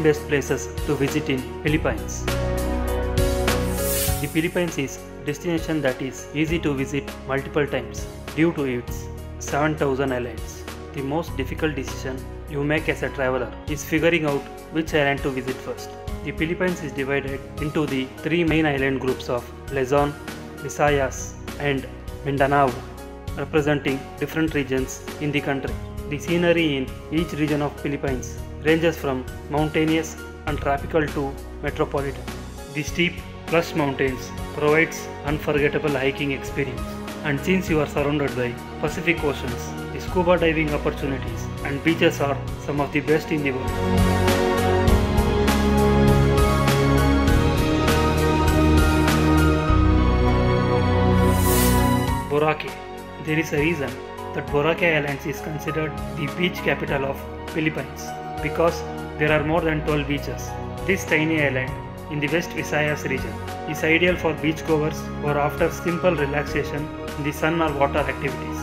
10 best places to visit in Philippines. The Philippines is a destination that is easy to visit multiple times due to its 7,000 islands. The most difficult decision you make as a traveler is figuring out which island to visit first. The Philippines is divided into the three main island groups of Luzon, Visayas and Mindanao, representing different regions in the country. The scenery in each region of Philippines ranges from mountainous and tropical to metropolitan. The steep, lush mountains provides unforgettable hiking experience. And since you are surrounded by Pacific Oceans, the scuba diving opportunities and beaches are some of the best in the world. Boracay. There is a reason that Boracay Islands is considered the beach capital of Philippines because there are more than 12 beaches. This tiny island in the West Visayas region is ideal for beachgoers or after simple relaxation in the sun or water activities.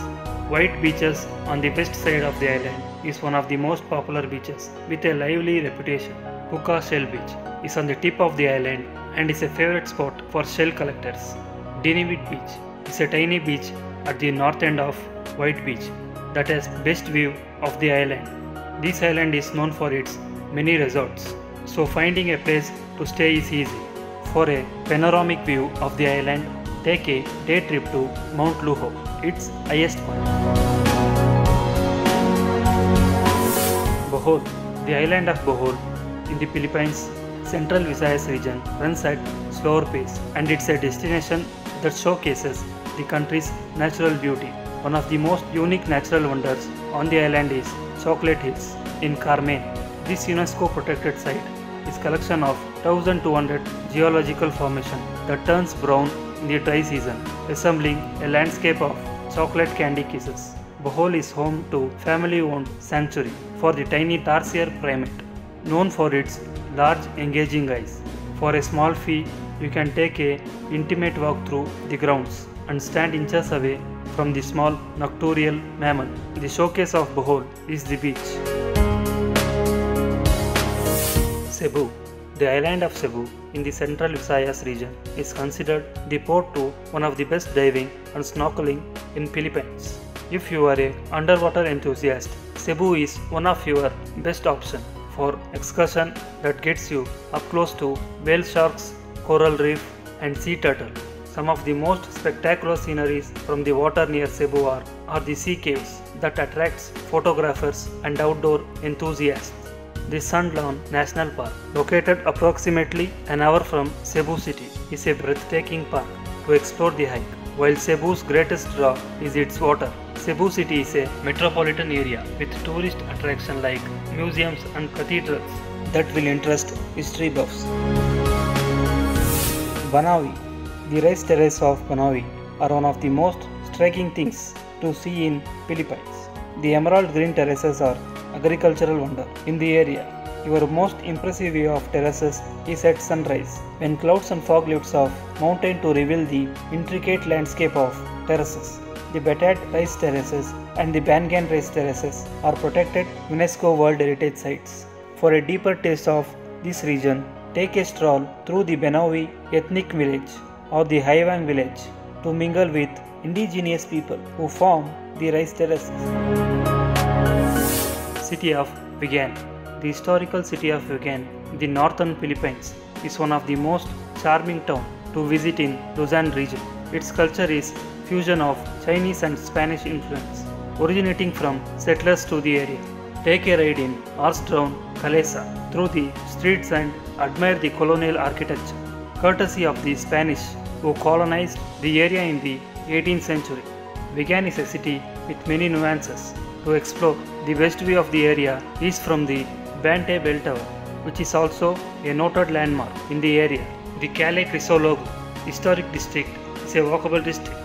White beaches on the west side of the island is one of the most popular beaches with a lively reputation. Puka Shell Beach is on the tip of the island and is a favorite spot for shell collectors. Dinivit Beach is a tiny beach at the north end of White Beach that has best view of the island. This island is known for its many resorts, so finding a place to stay is easy. For a panoramic view of the island, take a day trip to Mount Luho, its highest point. Bohol. The island of Bohol in the Philippines Central Visayas region runs at slower pace and it's a destination that showcases the country's natural beauty. One of the most unique natural wonders on the island is Chocolate Hills in Carmen. This UNESCO protected site is a collection of 1200 geological formation that turns brown in the dry season, resembling a landscape of chocolate candy kisses. Bohol is home to family-owned sanctuary for the tiny tarsier primate, known for its large engaging eyes. For a small fee, you can take a intimate walk through the grounds and stand inches away from the small nocturnal mammal. The showcase of Bohol is the beach. Cebu. The island of Cebu in the Central Visayas region is considered the port to one of the best diving and snorkeling in Philippines. If you are an underwater enthusiast, Cebu is one of your best options for excursion that gets you up close to whale sharks, coral reef and sea turtle. Some of the most spectacular sceneries from the water near Cebu are the sea caves that attracts photographers and outdoor enthusiasts. The Sandlawn National Park, located approximately an hour from Cebu City, is a breathtaking park to explore the hike. While Cebu's greatest draw is its water, Cebu City is a metropolitan area with tourist attractions like museums and cathedrals that will interest history buffs. Banawi. The rice terraces of Banawi are one of the most striking things to see in Philippines. The emerald green terraces are agricultural wonder in the area. Your most impressive view of terraces is at sunrise, when clouds and fog lifts off mountain to reveal the intricate landscape of terraces. The Batat rice terraces and the Bangan rice terraces are protected UNESCO World Heritage Sites. For a deeper taste of this region, take a stroll through the Banawi ethnic village or the Haiwan village to mingle with indigenous people who form the rice terraces. City of Vigan. The historical city of Vigan in the northern Philippines is one of the most charming towns to visit in Luzon region. Its culture is fusion of Chinese and Spanish influence, originating from settlers to the area. Take a ride in horse-drawn calesa through the streets and admire the colonial architecture, courtesy of the Spanish who colonized the area in the 18th century. Vigan is a city with many nuances to explore. The best view of the area is from the Bante Bell Tower, which is also a noted landmark in the area. The Calais Crisologo Historic District is a walkable district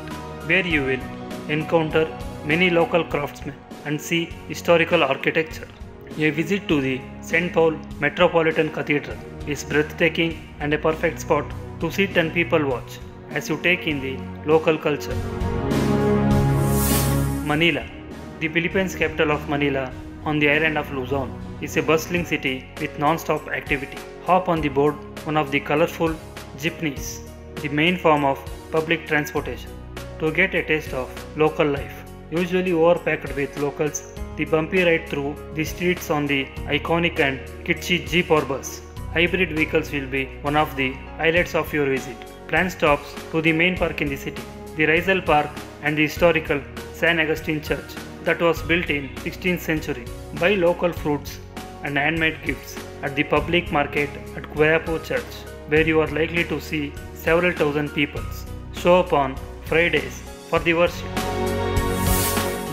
where you will encounter many local craftsmen and see historical architecture. A visit to the St. Paul Metropolitan Cathedral is breathtaking and a perfect spot to sit and people watch as you take in the local culture. Manila. The Philippines capital of Manila on the island of Luzon is a bustling city with non-stop activity. Hop on the board one of the colorful jeepneys, the main form of public transportation, to get a taste of local life. Usually overpacked with locals, the bumpy ride through the streets on the iconic and kitschy jeep or bus. Hybrid vehicles will be one of the highlights of your visit. Plan stops to the main park in the city, the Rizal Park and the historical San Agustin Church that was built in 16th century. Buy local fruits and handmade gifts at the public market at Guayapo Church, where you are likely to see several thousand people show up on Fridays for the worship.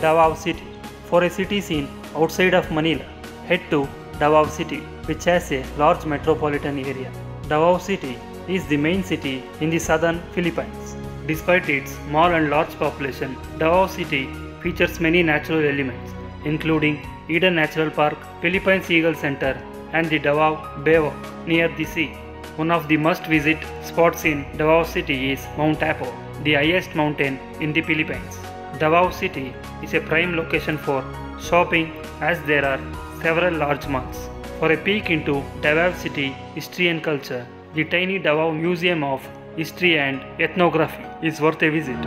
Davao City. For a city scene outside of Manila, head to Davao City, which has a large metropolitan area. Davao City is the main city in the southern Philippines. Despite its small and large population, Davao City features many natural elements, including Eden Natural Park, Philippines Eagle Center, and the Davao Baywalk near the sea. One of the must-visit spots in Davao City is Mount Apo, the highest mountain in the Philippines. Davao City is a prime location for shopping as there are several large malls. For a peek into Davao City history and culture, the tiny Davao Museum of History and Ethnography is worth a visit.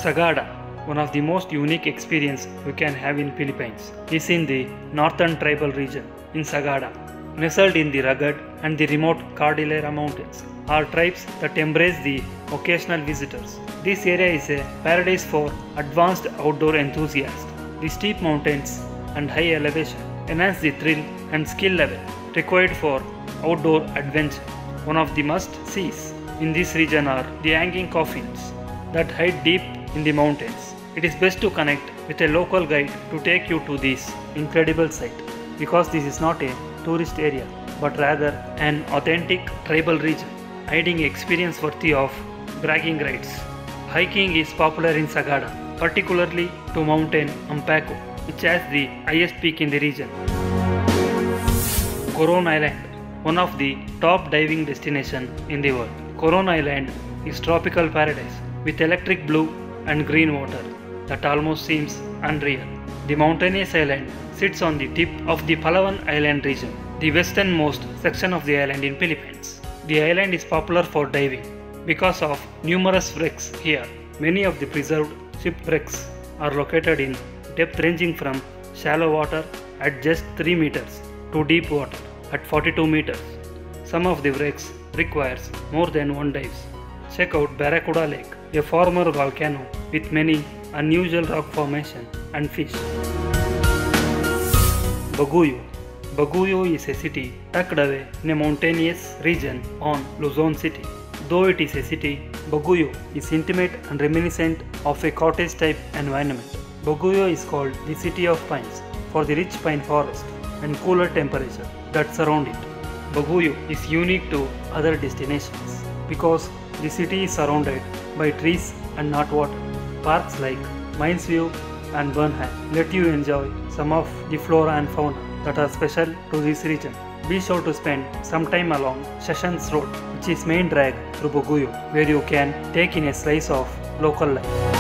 Sagada, one of the most unique experiences you can have in Philippines, is in the northern tribal region. In Sagada, nestled in the rugged and the remote Cordillera Mountains, are tribes that embrace the occasional visitors. This area is a paradise for advanced outdoor enthusiasts. The steep mountains and high elevation enhance the thrill and skill level required for outdoor adventure. One of the must-sees in this region are the hanging coffins that hide deep in the mountains. It is best to connect with a local guide to take you to this incredible site, because this is not a tourist area but rather an authentic tribal region, hiding experience worthy of bragging rights. Hiking is popular in Sagada, particularly to Mountain Ampaco, which has the highest peak in the region. Coron Island, one of the top diving destinations in the world. Coron Island is tropical paradise with electric blue and green water that almost seems unreal. The mountainous island sits on the tip of the Palawan Island region, the westernmost section of the island in Philippines. The island is popular for diving because of numerous wrecks here. Many of the preserved shipwrecks are located in depth ranging from shallow water at just 3 meters to deep water at 42 meters. Some of the wrecks requires more than one dive. Check out Barracuda Lake, a former volcano with many unusual rock formation and fish. Baguio. Baguio is a city tucked away in a mountainous region on Luzon City. Though it is a city, Baguio is intimate and reminiscent of a cottage-type environment. Baguio is called the City of Pines for the rich pine forest and cooler temperature that surround it. Baguio is unique to other destinations because the city is surrounded by trees and not water. Parks like Mines View and Burnham let you enjoy some of the flora and fauna that are special to this region. Be sure to spend some time along Sessions Road, which is main drag through Baguio, where you can take in a slice of local life.